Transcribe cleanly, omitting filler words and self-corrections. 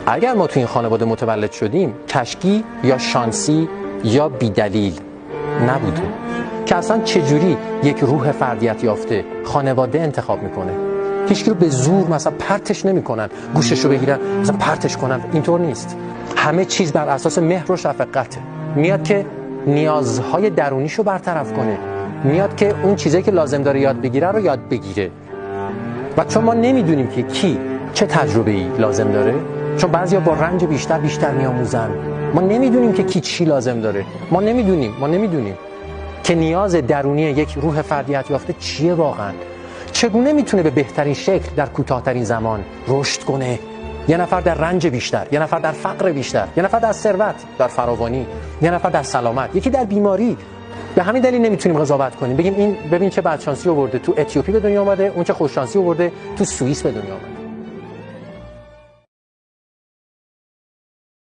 اگر ما تو این خانواده متولد شدیم کشکی یا شانسی یا بیدلیل نبودیم که اصلا چجوری یک روح فردیت یافته خانواده انتخاب میکنه. هیچکی رو به زور مثلا پرتش نمیکنن، گوشش رو بگیرن مثلا پرتش کنن، اینطور نیست. همه چیز بر اساس مهر و شفقته. میاد که نیازهای درونیشو برطرف کنه، میاد که اون چیزایی که لازم داره یاد بگیره رو یاد بگیره. و چون ما نمیدونیم که کی چه تجربه‌ای لازم داره، چون بعضیا با رنج بیشتر میآموزن، ما نمیدونیم که کی چی لازم داره. ما نمیدونیم که نیاز درونی یک روح فردیت یافته چیه واقعا، چگونه میتونه به بهترین شکل در کوتاه‌ترین زمان رشد کنه. یه نفر در رنج بیشتر، یه نفر در فقر بیشتر، یه نفر در ثروت، در فراوانی، یه نفر در سلامت، یکی در بیماری. به همین دلیل نمیتونیم قضاوت کنیم بگیم این ببین چه بدشانسی آورده تو اتیوپی به دنیا اومده، اون چه خوششانسی آورده تو سوئیس به دنیا اومده.